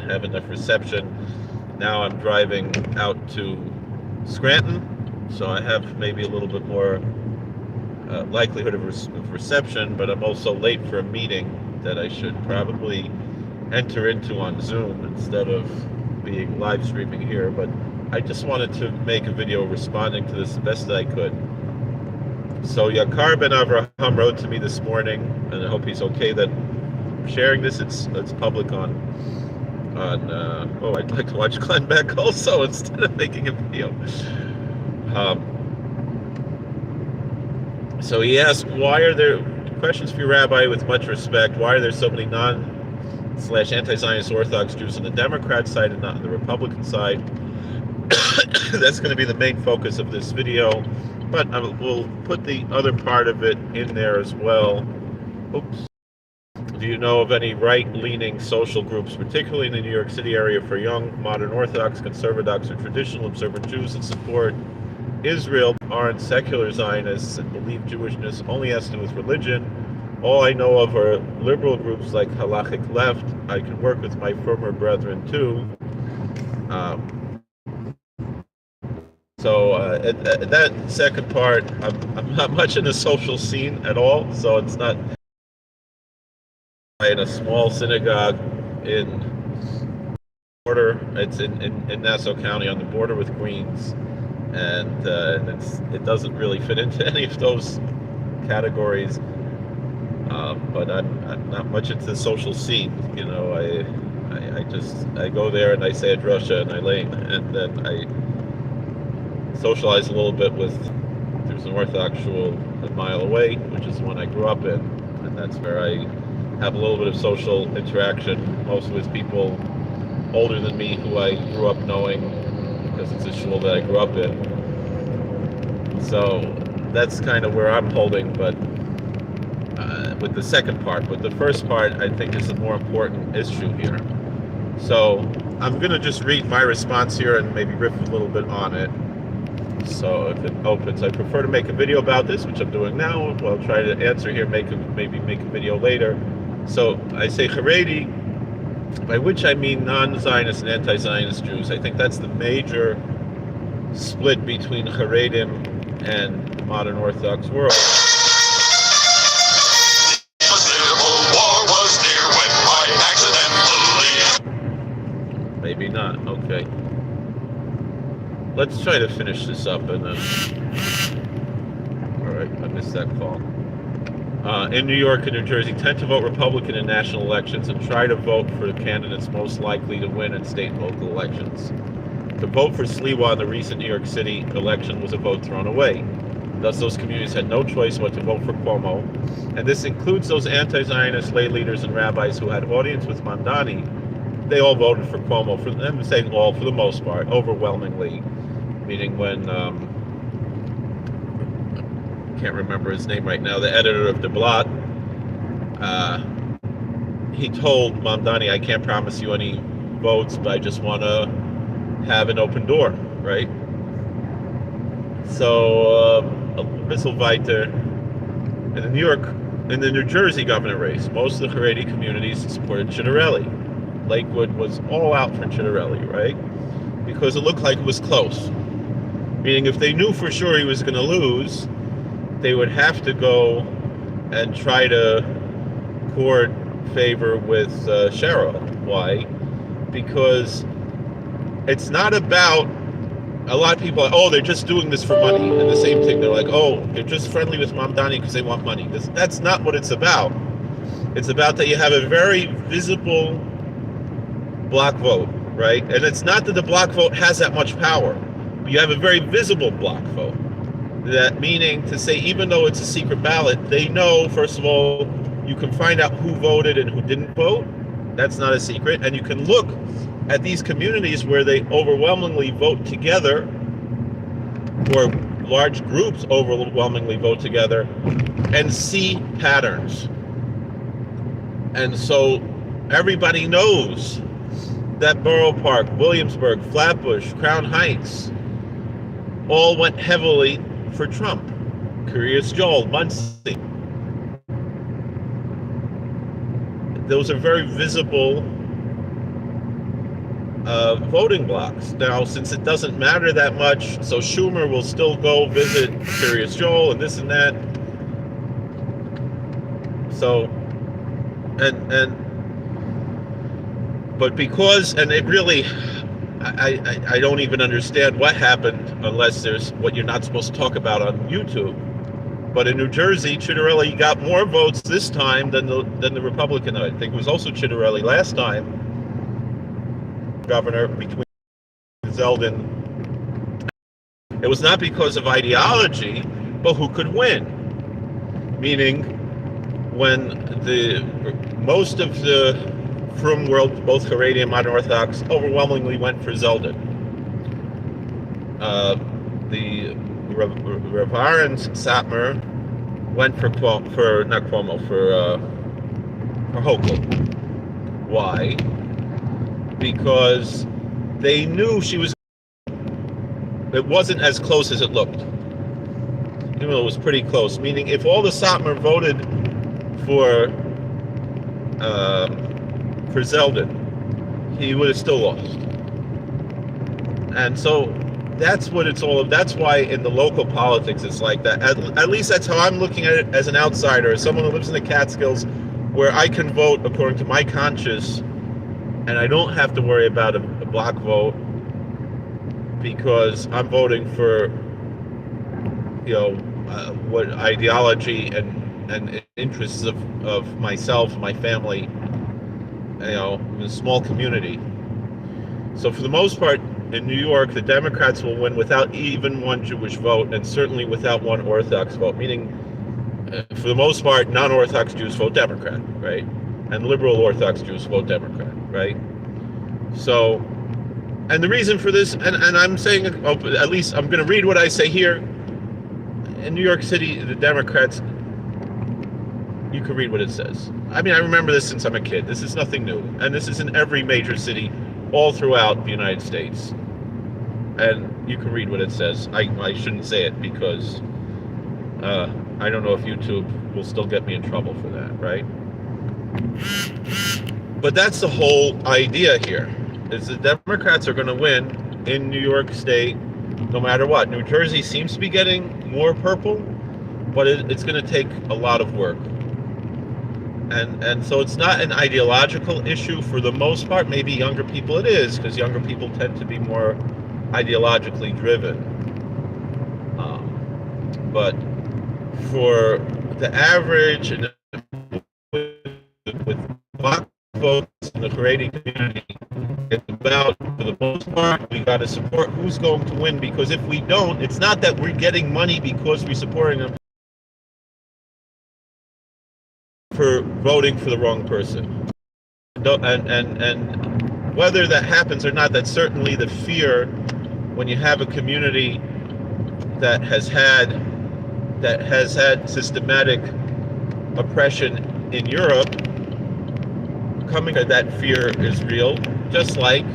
have enough reception. Now I'm driving out to Scranton, so I have maybe a little bit more likelihood of reception, but I'm also late for a meeting that I should probably enter into on Zoom instead of being live streaming here. But I just wanted to make a video responding to this the best that I could. So Yakar Ben Avraham wrote to me this morning, and I hope he's okay that I'm sharing this. It's public on I'd like to watch Glenn Beck also instead of making a video. So he asked, why are there, questions for you, Rabbi, with much respect, why are there so many non/anti-Zionist Orthodox Jews on the Democrat side and not on the Republican side? That's going to be the main focus of this video, but we'll put the other part of it in there as well. Oops. Do you know of any right-leaning social groups, particularly in the New York City area, for young, modern Orthodox, conservative, or traditional observant Jews that support Israel, aren't secular Zionists, and believe Jewishness only has to do with religion? All I know of are liberal groups like Halachic Left. I can work with my former brethren too. That second part, I'm not much in the social scene at all, so it's not. In a small synagogue in border, it's in Nassau County on the border with Queens, and it doesn't really fit into any of those categories. But I'm not much into the social scene. You know, I go there and I say a drasha and I lay, and then I socialize a little bit with. There's an Orthodox shul a mile away, which is the one I grew up in, and that's where I have a little bit of social interaction, mostly with people older than me who I grew up knowing, because it's a shul that I grew up in. So that's kind of where I'm holding, but with the second part. But the first part, I think, is the more important issue here. So I'm going to just read my response here and maybe riff a little bit on it. So if it opens, I prefer to make a video about this, which I'm doing now. I'll try to answer here, maybe make a video later. So I say Haredi, by which I mean non-Zionist and anti-Zionist Jews. I think that's the major split between Haredim and modern Orthodox world. Maybe not. Okay. Let's try to finish this up and then. All right, I missed that call. In New York and New Jersey, tend to vote Republican in national elections and try to vote for the candidates most likely to win in state and local elections. The vote for Sliwa in the recent New York City election was a vote thrown away. Thus, those communities had no choice but to vote for Cuomo, and this includes those anti-Zionist lay leaders and rabbis who had audience with Mamdani. They all voted for Cuomo. For them, saying all, for the most part, overwhelmingly. Meaning when can't remember his name right now, the editor of the Blot, he told Mamdani, I can't promise you any votes, but I just want to have an open door, right? So, Bissell Weiter, in the New Jersey governor race, most of the Haredi communities supported Chitterelli. Lakewood was all out for Chitterelli, right? Because it looked like it was close. Meaning if they knew for sure he was going to lose, they would have to go and try to court favor with Cheryl. Why? Because it's not about, a lot of people are, oh, they're just doing this for money. And the same thing, they're like, oh, they're just friendly with Mamdani because they want money. That's not what it's about. It's about that you have a very visible block vote, right? And it's not that the block vote has that much power, but you have a very visible block vote. That meaning to say, even though it's a secret ballot, they know, first of all, you can find out who voted and who didn't vote. That's not a secret. And you can look at these communities where they overwhelmingly vote together, or large groups overwhelmingly vote together, and see patterns. And so everybody knows that Borough Park, Williamsburg, Flatbush, Crown Heights all went heavily for Trump. Curious Joel, Muncie. Those are very visible voting blocks. Now, since it doesn't matter that much, so Schumer will still go visit Curious Joel and this and that. So, but because, and it really, I don't even understand what happened unless there's what you're not supposed to talk about on YouTube. But in New Jersey, Ciattarelli got more votes this time than the Republican. I think it was also Ciattarelli last time, governor, between Zeldin. It was not because of ideology, but who could win. Meaning, when most of the Frum world, both Haredi and modern Orthodox, overwhelmingly went for Zeldin. The Rav Aaron's Satmar went for Hochul. Why? Because they knew it wasn't as close as it looked. Even though it was pretty close. Meaning, if all the Satmar voted for Zeldin, he would have still lost. And so that's what it's all. That's why in the local politics it's like that. At least that's how I'm looking at it as an outsider, as someone who lives in the Catskills, where I can vote according to my conscience, and I don't have to worry about a block vote because I'm voting for, what ideology and interests of myself, my family, in a small community. So for the most part, in New York, the Democrats will win without even one Jewish vote, and certainly without one Orthodox vote. Meaning, for the most part, non-Orthodox Jews vote Democrat, right? And liberal Orthodox Jews vote Democrat, right? So, and the reason for this, and I'm saying, at least I'm going to read what I say here. In New York City, the Democrats, you can read what it says. I mean, I remember this since I'm a kid. This is nothing new. And this is in every major city all throughout the United States. And you can read what it says. I shouldn't say it because I don't know if YouTube will still get me in trouble for that, right? But that's the whole idea here, is the Democrats are going to win in New York State no matter what. New Jersey seems to be getting more purple, but it's going to take a lot of work. And so it's not an ideological issue for the most part. Maybe younger people it is, because younger people tend to be more ideologically driven. But for the average, and with black folks in the Haredi community, it's about, for the most part, we got to support who's going to win, because if we don't, it's not that we're getting money because we're supporting them for voting for the wrong person. And whether that happens or not, that's certainly the fear when you have a community that has had systematic oppression in Europe. Coming to that fear is real, just like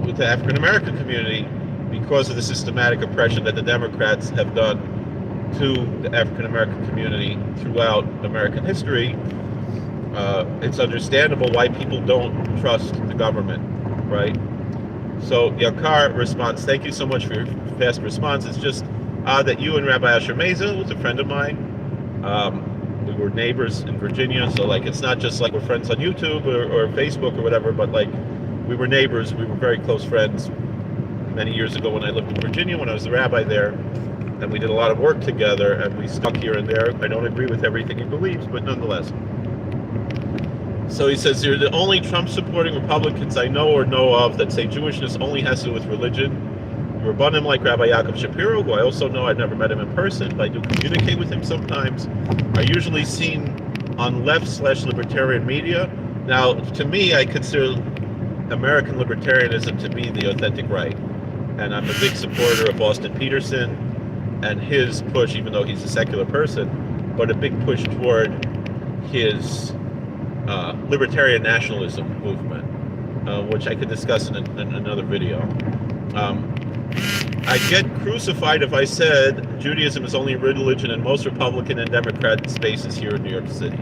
with the African American community, because of the systematic oppression that the Democrats have done to the African American community throughout American history. It's understandable why people don't trust the government, right? So Yakar responds, thank you so much for your fast response. It's just odd that you and Rabbi Asher Meza was a friend of mine. We were neighbors in Virginia, so like it's not just like we're friends on YouTube or Facebook or whatever, but like we were neighbors. We were very close friends many years ago when I lived in Virginia, when I was the rabbi there, and we did a lot of work together, and we stuck here and there. I don't agree with everything he believes, but nonetheless. So he says, you're the only Trump-supporting Republicans I know or know of that say Jewishness only has to do with religion. Rabbanim like Rabbi Yaakov Shapiro, who I also know, I've never met him in person, but I do communicate with him sometimes, are usually seen on left/libertarian media. Now, to me, I consider American libertarianism to be the authentic right. And I'm a big supporter of Austin Peterson and his push, even though he's a secular person, but a big push toward his libertarian nationalism movement, which I could discuss in another video. I'd get crucified if I said Judaism is only religion in most Republican and Democrat spaces here in New York City.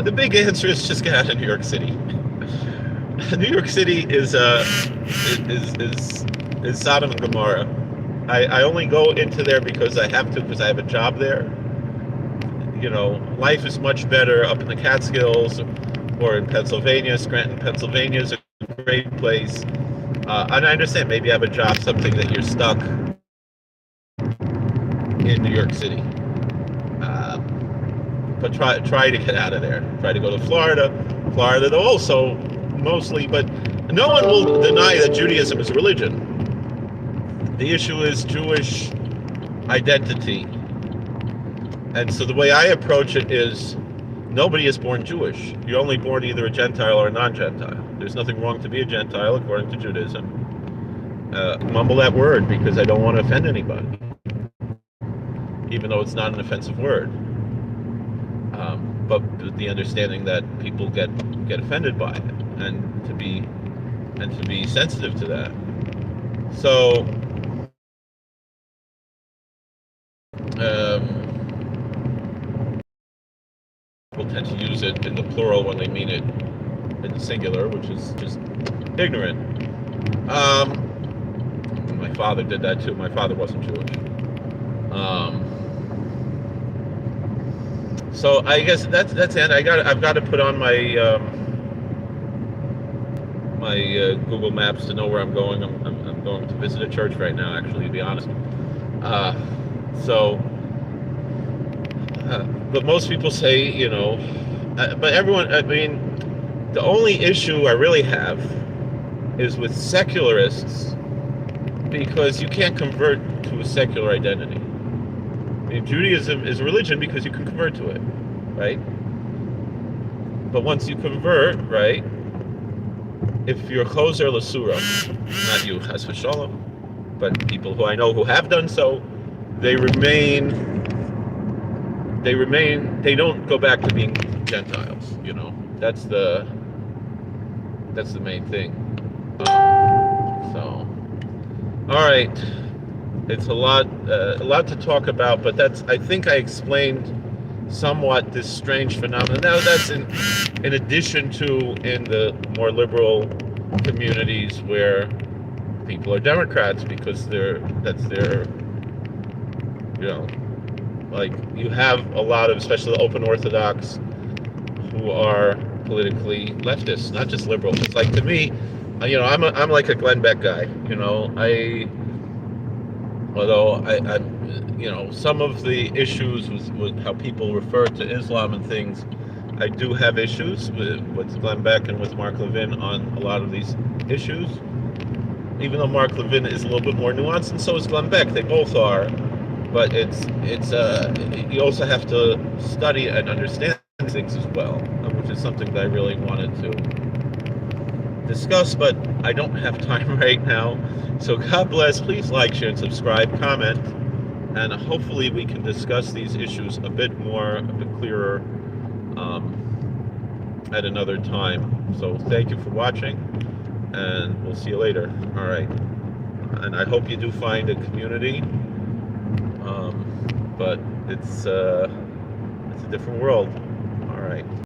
The big answer is just get out of New York City. New York City is Sodom and Gomorrah. I only go into there because I have to, because I have a job there. Life is much better up in the Catskills or in Pennsylvania. Scranton, Pennsylvania is a great place. And I understand maybe you have a job, something that you're stuck in New York City. But try to get out of there. Try to go to Florida. Florida, though, also mostly, but no one will deny that Judaism is a religion. The issue is Jewish identity. And so the way I approach it is, nobody is born Jewish. You're only born either a Gentile or a non-Gentile. There's nothing wrong to be a Gentile according to Judaism. Mumble that word because I don't want to offend anybody, even though it's not an offensive word. But the understanding that people get offended by it, and to be sensitive to that. So people tend to use it in the plural when they mean it in the singular, which is just ignorant. My father did that too. My father wasn't Jewish. So I guess that's it. I've got to put on my Google Maps to know where I'm going. I'm going to visit a church right now, actually, to be honest. But most people say, but everyone. I mean, the only issue I really have is with secularists, because you can't convert to a secular identity. I mean, Judaism is a religion because you can convert to it, right? But once you convert, right, if you're choser l'sura, not you, chas v'shalom, but people who I know who have done so, they don't go back to being Gentiles, That's the main thing. All right. It's a lot to talk about, but I think I explained somewhat this strange phenomenon. Now that's in addition to in the more liberal communities where people are Democrats because that's their, like you have a lot of, especially the open Orthodox, who are politically leftists, not just liberals. It's like, to me, I'm like a Glenn Beck guy. Although I some of the issues with how people refer to Islam and things, I do have issues with Glenn Beck and with Mark Levin on a lot of these issues. Even though Mark Levin is a little bit more nuanced, and so is Glenn Beck. They both are, but it's you also have to study and understand things as well, which is something that I really wanted to discuss, but I don't have time right now. So God bless. Please like, share, and subscribe, comment, and hopefully we can discuss these issues a bit clearer at another time. So thank you for watching, and we'll see you later. All right. And I hope you do find a community, but it's a different world. All right.